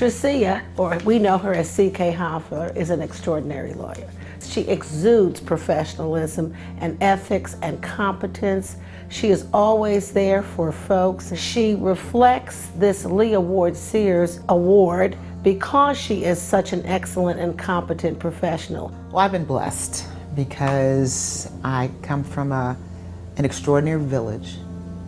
Tricia, or we know her as C.K. Hoffler, is an extraordinary lawyer. She exudes professionalism and ethics and competence. She is always there for folks. She reflects this Lee Award Sears Award because she is such an excellent and competent professional. Well, I've been blessed because I come from an extraordinary village,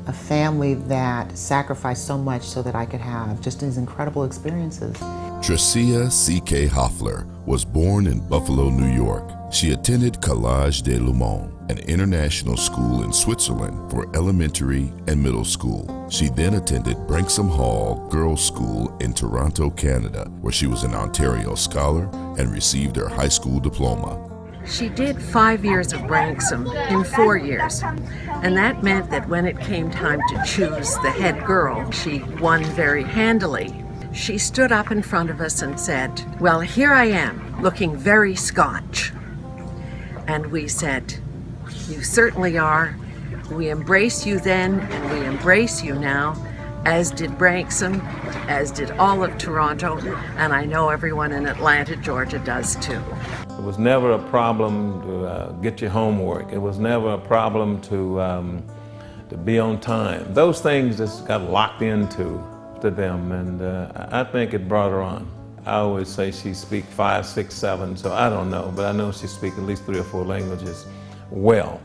a family that sacrificed so much so that I could have just these incredible experiences. Tricia C.K. Hoffler was born in Buffalo, New York. She attended Collège de Lumont, an international school in Switzerland for elementary and middle school. She then attended Branksome Hall Girls' School in Toronto, Canada, where she was an Ontario Scholar and received her high school diploma. She did 5 years of Branksome in 4 years, and that meant that when it came time to choose the head girl, she won very handily. She stood up in front of us and said, "Well, here I am, looking very Scotch." And we said, "You certainly are. We embrace you then, and we embrace you now," as did Branksome, as did all of Toronto, and I know everyone in Atlanta, Georgia does too. It was never a problem to get your homework. It was never a problem to be on time. Those things just got locked into them, and I think it brought her on. I always say she speaks 5, 6, 7, so I don't know, but I know she speaks at least 3 or 4 languages well,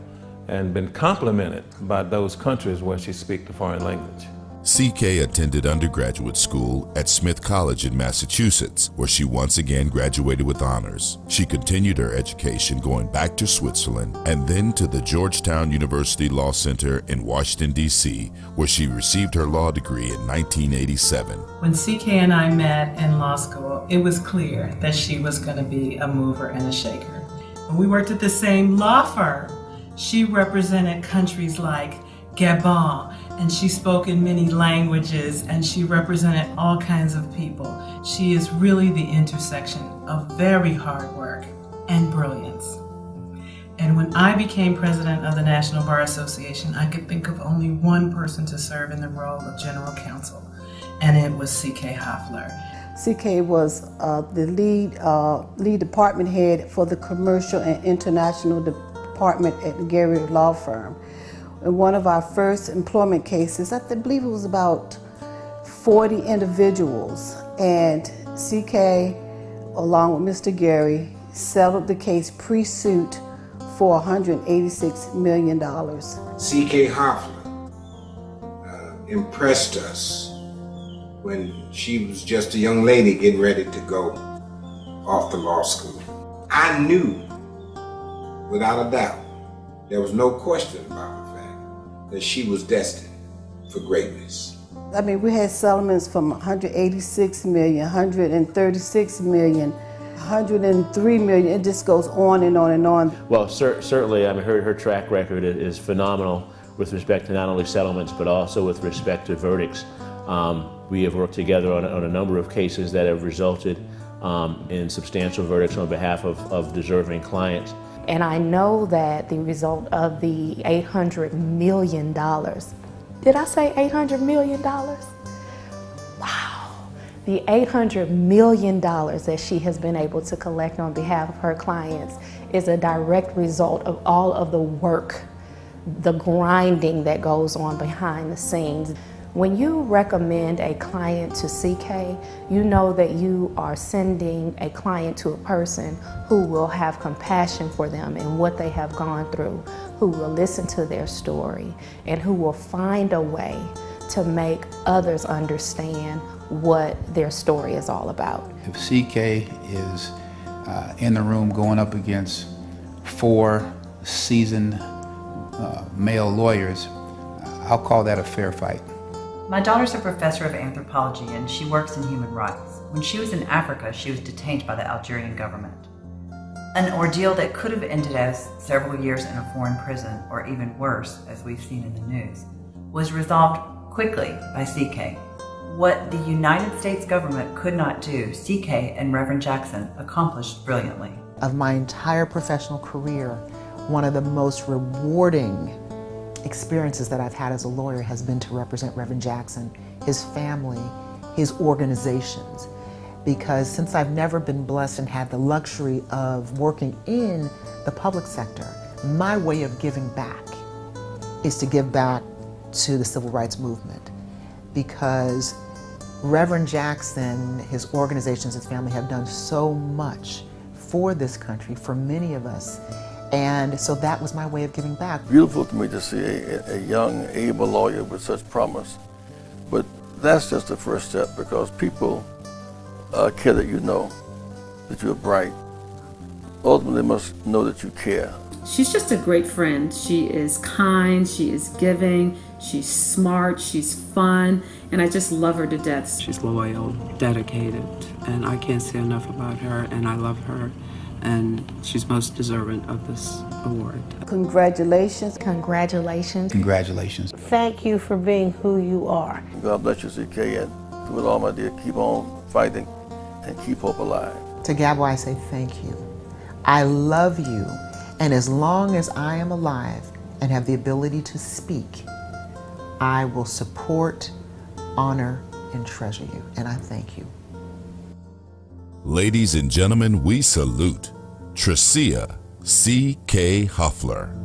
and been complimented by those countries where she speaks the foreign language. C.K. attended undergraduate school at Smith College in Massachusetts, where she once again graduated with honors. She continued her education going back to Switzerland and then to the Georgetown University Law Center in Washington, D.C., where she received her law degree in 1987. When C.K. and I met in law school, it was clear that she was going to be a mover and a shaker. When we worked at the same law firm, she represented countries like Gabon, and she spoke in many languages, and she represented all kinds of people. She is really the intersection of very hard work and brilliance. And when I became president of the National Bar Association, I could think of only one person to serve in the role of general counsel, and it was C.K. Hoffler. C.K. was the lead department head for the commercial and international department at the Gary Law Firm. In one of our first employment cases, I believe it was about 40 individuals, and C.K., along with Mr. Gary, settled the case pre-suit for $186 million. C.K. Hoffler impressed us when she was just a young lady getting ready to go off to law school. I knew, without a doubt, there was no question about it, that she was destined for greatness. I mean, we had settlements from $186 million, $136 million, $103 million. It just goes on and on and on. Well, certainly, I mean, her track record is phenomenal with respect to not only settlements, but also with respect to verdicts. We have worked together on a number of cases that have resulted in substantial verdicts on behalf of deserving clients. And I know that the result of the $800 million, did I say $800 million? Wow. The $800 million that she has been able to collect on behalf of her clients is a direct result of all of the work, the grinding that goes on behind the scenes. When you recommend a client to CK, you know that you are sending a client to a person who will have compassion for them and what they have gone through, who will listen to their story, and who will find a way to make others understand what their story is all about. If CK is in the room going up against 4 seasoned male lawyers, I'll call that a fair fight. My daughter's a professor of anthropology and she works in human rights. When she was in Africa, she was detained by the Algerian government. An ordeal that could have ended as several years in a foreign prison, or even worse, as we've seen in the news, was resolved quickly by CK. What the United States government could not do, CK and Reverend Jackson accomplished brilliantly. Of my entire professional career, one of the most rewarding experiences that I've had as a lawyer has been to represent Reverend Jackson, his family, his organizations. because since I've never been blessed and had the luxury of working in the public sector, my way of giving back is to give back to the civil rights movement, because Reverend Jackson, his organizations, his family have done so much for this country, for many of us, and so that was my way of giving back. Beautiful to me to see a young, able lawyer with such promise, but that's just the first step, because people care that you know that you're bright. Ultimately, they must know that you care. She's just a great friend. She is kind, she is giving, she's smart, she's fun, and I just love her to death. She's loyal, dedicated, and I can't say enough about her, and I love her, and she's most deserving of this award. Congratulations. Congratulations. Congratulations. Thank you for being who you are. God bless you, CK, and through it all, my dear, keep on fighting and keep hope alive. To GABWA, I say thank you. I love you, and as long as I am alive and have the ability to speak, I will support, honor, and treasure you, and I thank you. Ladies and gentlemen, we salute Tricia C.K. Hoffler.